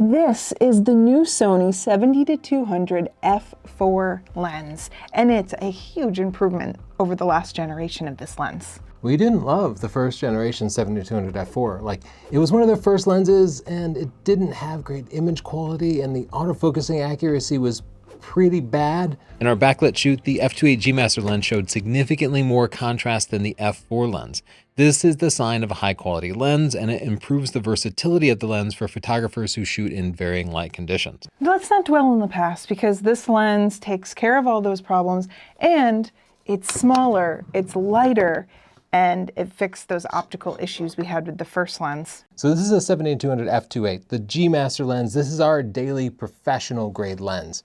This is the new Sony 70-200 f4 lens, and it's a huge improvement over the last generation of this lens. We didn't love the first generation 70-200 f4. Like, it was one of their first lenses and it didn't have great image quality and the autofocusing accuracy was pretty bad. In our backlit shoot, the f2.8 G Master lens showed significantly more contrast than the f4 lens. This is the sign of a high quality lens, and it improves the versatility of the lens for photographers who shoot in varying light conditions. Let's not dwell on the past, because this lens takes care of all those problems, and it's smaller, it's lighter, and it fixed those optical issues we had with the first lens. So this is a 70-200 f2.8, the G Master lens. This is our daily professional grade lens.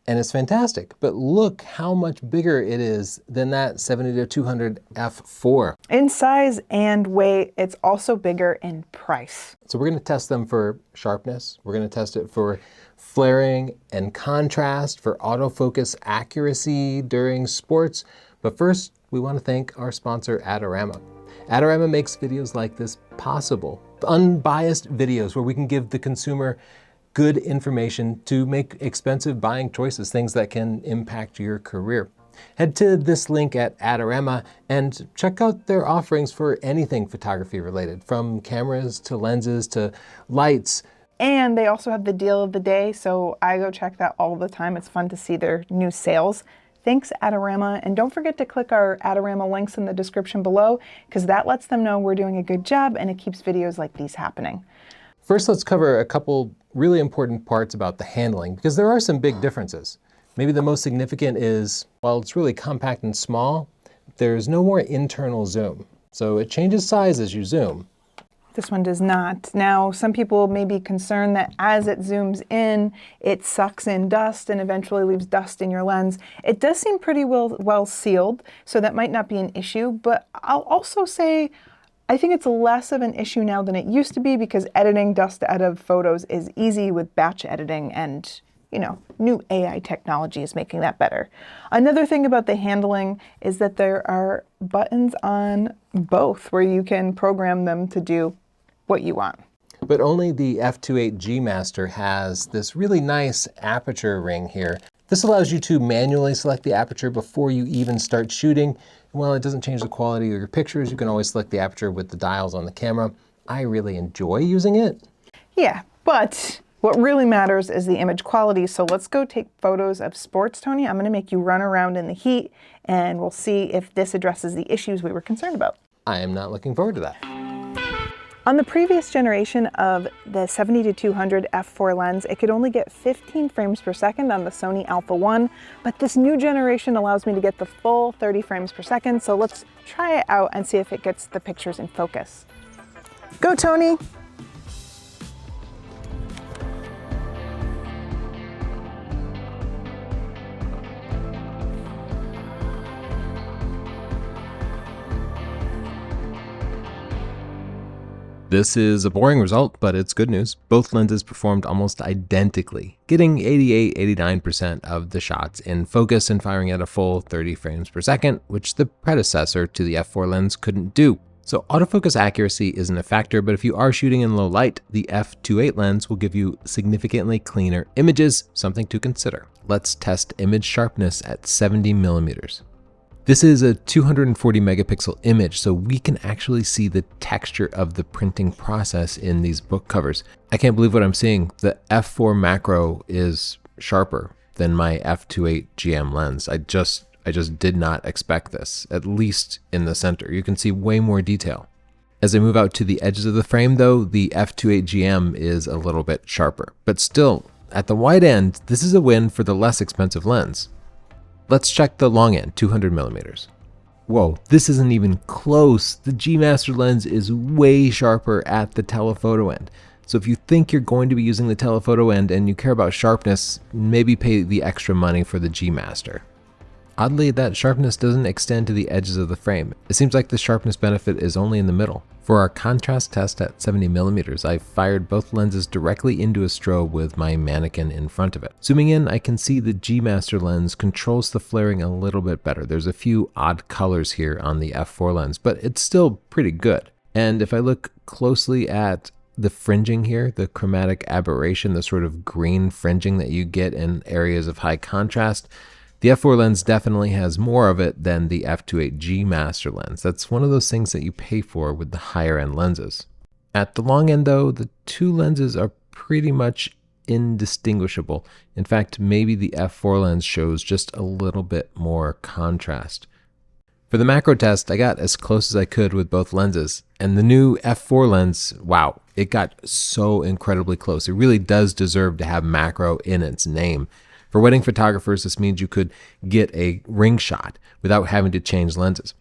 And it's fantastic, but look how much bigger it is than that 70-200 f4. In size and weight, it's also bigger in price. So we're gonna test them for sharpness. We're gonna test it for flaring and contrast, for autofocus accuracy during sports. But first, we wanna thank our sponsor, Adorama. Adorama makes videos like this possible. Unbiased videos where we can give the consumer good information to make expensive buying choices, things that can impact your career. Head to this link at Adorama and check out their offerings for anything photography related, from cameras to lenses to lights. And they also have the deal of the day, so I go check that all the time. It's fun to see their new sales. Thanks, Adorama, and don't forget to click our Adorama links in the description below, because that lets them know we're doing a good job and it keeps videos like these happening. First, let's cover a couple really important parts about the handling, because there are some big differences. Maybe the most significant is, while it's really compact and small, there's no more internal zoom. So it changes size as you zoom. This one does not. Now, some people may be concerned that as it zooms in, it sucks in dust and eventually leaves dust in your lens. It does seem pretty well sealed, so that might not be an issue, but I'll also say I think it's less of an issue now than it used to be, because editing dust out of photos is easy with batch editing, and new AI technology is making that better. Another thing about the handling is that there are buttons on both where you can program them to do what you want. But only the f2.8 G Master has this really nice aperture ring here. This allows you to manually select the aperture before you even start shooting. While it doesn't change the quality of your pictures, you can always select the aperture with the dials on the camera. I really enjoy using it. Yeah, but what really matters is the image quality. So let's go take photos of sports, Tony. I'm gonna make you run around in the heat and we'll see if this addresses the issues we were concerned about. I am not looking forward to that. On the previous generation of the 70-200 f4 lens, it could only get 15 frames per second on the Sony Alpha 1, but this new generation allows me to get the full 30 frames per second, so let's try it out and see if it gets the pictures in focus. Go, Tony! This is a boring result, but it's good news. Both lenses performed almost identically, getting 88–89% of the shots in focus and firing at a full 30 frames per second, which the predecessor to the f4 lens couldn't do. So autofocus accuracy isn't a factor, but if you are shooting in low light, the f2.8 lens will give you significantly cleaner images, something to consider. Let's test image sharpness at 70mm. This is a 240 megapixel image, so we can actually see the texture of the printing process in these book covers. I can't believe what I'm seeing. The f4 macro is sharper than my f2.8 GM lens. I just did not expect this, at least in the center. You can see way more detail. As I move out to the edges of the frame though, the f2.8 GM is a little bit sharper, but still, at the wide end, this is a win for the less expensive lens. Let's check the long end, 200mm. Whoa, this isn't even close. The G Master lens is way sharper at the telephoto end. So if you think you're going to be using the telephoto end and you care about sharpness, maybe pay the extra money for the G Master. Oddly, that sharpness doesn't extend to the edges of the frame. It seems like the sharpness benefit is only in the middle. For our contrast test at 70mm, I fired both lenses directly into a strobe with my mannequin in front of it. Zooming in, I can see the G Master lens controls the flaring a little bit better. There's a few odd colors here on the f4 lens, but it's still pretty good. And if I look closely at the fringing here, the chromatic aberration, the sort of green fringing that you get in areas of high contrast. The f4 lens definitely has more of it than the f2.8G master lens. That's one of those things that you pay for with the higher end lenses. At the long end though, the two lenses are pretty much indistinguishable. In fact, maybe the f4 lens shows just a little bit more contrast. For the macro test, I got as close as I could with both lenses, and the new f4 lens, wow, it got so incredibly close. It really does deserve to have macro in its name. For wedding photographers, this means you could get a ring shot without having to change lenses.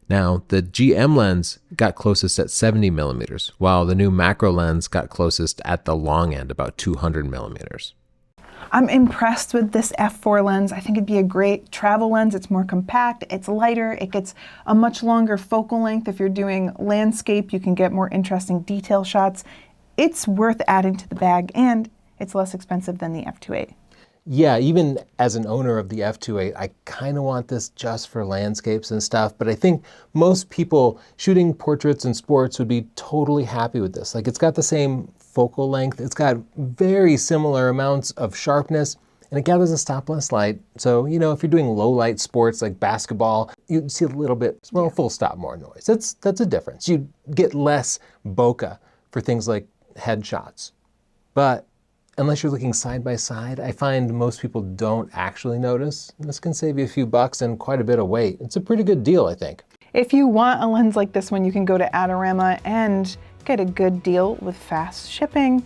Now, the GM lens got closest at 70 millimeters, while the new macro lens got closest at the long end, about 200 millimeters. I'm impressed with this f4 lens. I think it'd be a great travel lens. It's more compact, it's lighter, it gets a much longer focal length. If you're doing landscape, you can get more interesting detail shots. It's worth adding to the bag, and it's less expensive than the f2.8. Yeah, even as an owner of the f2.8, I kind of want this just for landscapes and stuff, but I think most people shooting portraits and sports would be totally happy with this. Like, it's got the same focal length, it's got very similar amounts of sharpness, and it gathers a stop less light. So, you know, if you're doing low light sports like basketball, you'd see a little bit, well, full stop more noise. That's a difference. You get less bokeh for things like headshots. But unless you're looking side by side, I find most people don't actually notice. This can save you a few bucks and quite a bit of weight. It's a pretty good deal, I think. If you want a lens like this one, you can go to Adorama and get a good deal with fast shipping,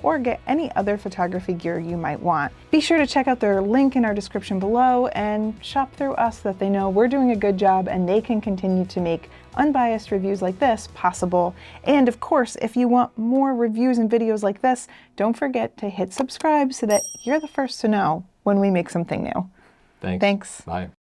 or get any other photography gear you might want. Be sure to check out their link in our description below and shop through us so that they know we're doing a good job and they can continue to make unbiased reviews like this possible. And of course, if you want more reviews and videos like this, don't forget to hit subscribe so that you're the first to know when we make something new. Thanks. Thanks. Bye.